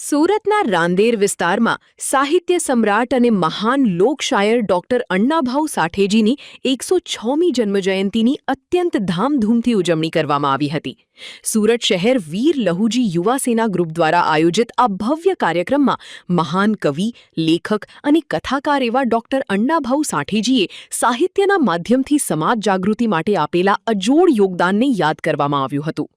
સુરતના રાંદેર વિસ્તારમાં સાહિત્ય સમ્રાટ અને મહાન લોકશાયર ડોક્ટર અણ્ણાભાઉ સાઠેજીની 106મી જન્મજયંતિની અત્યંત ધામધૂમથી ઉજવણી કરવામાં આવી હતી। સુરત શહેર વીર લહુજી યુવા સેના ગ્રુપ દ્વારા આયોજિત આ ભવ્ય કાર્યક્રમમાં મહાન કવિ, લેખક અને કથાકાર એવા ડોક્ટર અણ્ણાભાઉ સાઠેજીએ સાહિત્યના માધ્યમથી સમાજ જાગૃતિ માટે આપેલા અજોડ યોગદાનને યાદ કરવામાં આવ્યું હતું।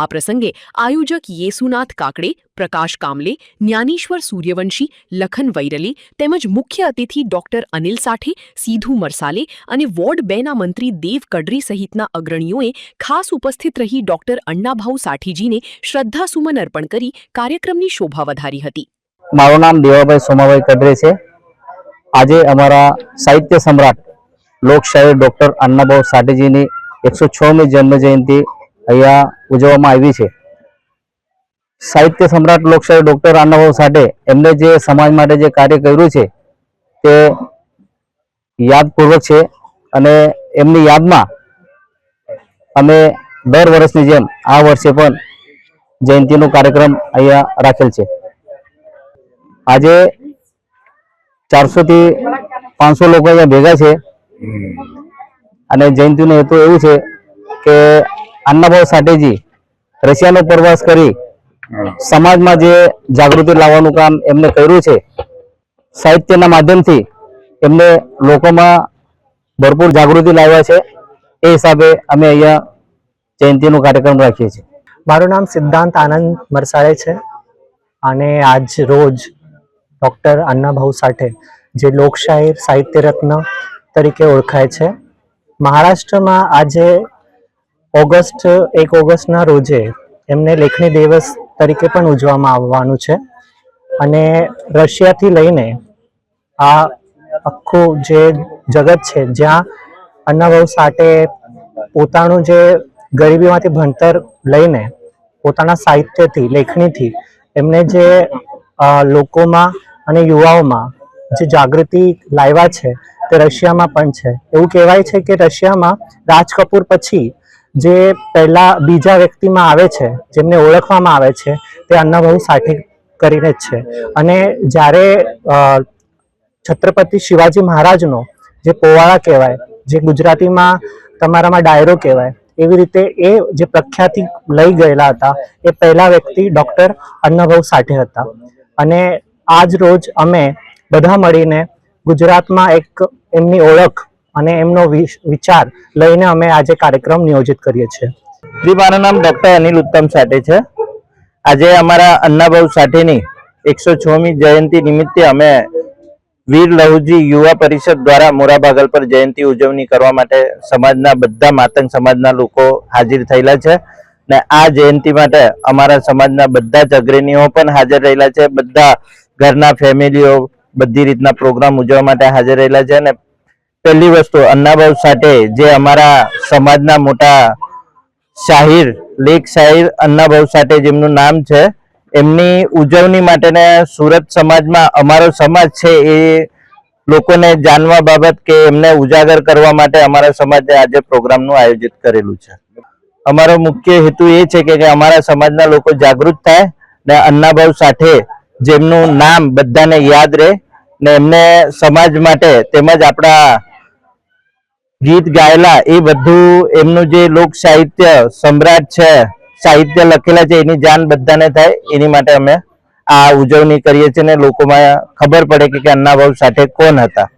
આ પ્રસંગે આયોજક યેસુનાથ કાકડે, પ્રકાશ કામલે, જ્ઞાનેશ્વર સૂર્યવંશી, લખન વૈરલે તેમજ મુખ્ય અતિથિ ડોક્ટર અનિલ સાઠે, સીધુ મરસાલે અને વોર્ડ 2ના મંત્રી દેવ કડરી સહિતના અગ્રણીઓએ ખાસ ઉપસ્થિત રહી ડોક્ટર અણ્ણાભાઉ સાઠીજીને શ્રદ્ધાસુમન અર્પણ કરી કાર્યક્રમની શોભા વધારી હતી। મારું નામ દેવાભાઈ સોમાભાઈ કડરે છે। આજે અમારા સાહિત્ય સમ્રાટ લોકશાયર ડોક્ટર અણ્ણાભાઉ સાઠીજીની 106મી જન્મજયંતિ અહીંયા ઉજવવામાં આવી છે। સાહિત્ય સમ્રાટ લોકશાયર ડોક્ટર અણ્ણાભાઉ સાઠે એમને જે સમાજ માટે જે કાર્ય કર્યું છે તે યાદપૂર્વક છે અને એમની યાદમાં અમે દર વર્ષની જેમ આ વર્ષે પણ જયંતિનો કાર્યક્રમ અહીંયા રાખેલ છે। આજે 400 થી 500 લોકો અહીંયા ભેગા છે અને જયંતિનો હેતુ એવું છે કે અણ્ણાભાઉ સાઠેજી રશિયાનો પ્રવાસ કરી સમાજમાં જે જાગૃતિ લાવવાનું કામ એમને કર્યું છે, સાહિત્યના માધ્યમથી એમને લોકોમાં ભરપૂર જાગૃતિ લાવ્યા છે। એ હિસાબે અમે અહીંયા જયંતિનો કાર્યક્રમ રાખીએ છીએ। મારું નામ સિદ્ધાંત આનંદ મરસાળે છે અને આજ રોજ ડૉક્ટર અણ્ણાભાઉ સાઠે જે લોકશાયર સાહિત્ય રત્ન તરીકે ઓળખાય છે, મહારાષ્ટ્રમાં આજે 1 ઓગસ્ટના રોજે એમને લેખણી દિવસ તરીકે પણ ઉજવવામાં આવવાનું છે અને રશિયાથી લઈને આ આખું જે જગત છે જ્યાં અણ્ણાભાઉ સાઠે પોતાનું જે ગરીબીમાંથી ભણતર લઈને પોતાના સાહિત્યથી, લેખણીથી એમને જે લોકોમાં અને યુવાઓમાં જે જાગૃતિ લાવ્યા છે તે રશિયામાં પણ છે। એવું કહેવાય છે કે રશિયામાં રાજ કપૂર પછી જે પહેલા બીજા વ્યક્તિમાં આવે છે જેમને ઓળખવામાં આવે છે તે અણ્ણાભાઉ સાઠે કરીને જ છે અને જ્યારે છત્રપતિ શિવાજી મહારાજનો જે પોવાડા કહેવાય, જે ગુજરાતીમાં તમારામાં ડાયરો કહેવાય, એવી રીતે એ જે પ્રખ્યાતિ લઈ ગયેલા હતા એ પહેલા વ્યક્તિ ડૉક્ટર અણ્ણાભાઉ સાઠે હતા અને આજ રોજ અમે બધા મળીને ગુજરાતમાં એક એમની ઓળખ અને એમનો વિચાર લઈને અમે આજે કાર્યક્રમ નિયોજિત કરીએ છીએ। મારું નામ ડોક્ટર અનિલ ઉત્તમ સાઠે છે। આજે અમારા અણ્ણાભાઉ સાઠેની 106મી જયંતિ નિમિત્તે અમે વીર લહુજી યુવા પરિષદ દ્વારા મોરાભાગલ પર જયંતિ ઉજવણી કરવા માટે સમાજના બધા માતંગ સમાજના લોકો હાજર થયેલા છે ને આ જયંતિ માટે અમારા સમાજના બધા જ અગ્રણીઓ પણ હાજર રહેલા છે। બધા ઘરના ફેમિલીઓ બધી રીતના પ્રોગ્રામ ઉજવવા માટે હાજર રહેલા છે અને પહેલી વસ્તુ અણ્ણાભાઉ સાઠે જે અમારા સમાજના મોટા શાહીર, લેખ શાહીર અણ્ણાભાઉ સાઠે જેમનું નામ છે, એમની ઉજવણી માટે સુરત સમાજમાં અમારો સમાજ છે એ લોકોને જાણવા બાબત કે એમને ઉજાગર કરવા માટે અમારા સમાજે આજે પ્રોગ્રામનું આયોજિત કરેલું છે। અમારો મુખ્ય હેતુ એ છે કે અમારા સમાજના લોકો જાગૃત થાય ને અણ્ણાભાઉ સાઠે જેમનું નામ બધાને યાદ રહે ને એમને સમાજ માટે તેમજ આપણા ગીત ગાયેલા એ બધું એમનું જે લોક સાહિત્ય સમ્રાટ છે, સાહિત્ય લખેલા છે એની જાણ બધાને થાય એની માટે અમે આ ઉજવણી કરીએ છીએ ને લોકોમાં ખબર પડે કે અણ્ણાભાઉ સાઠે કોણ હતા।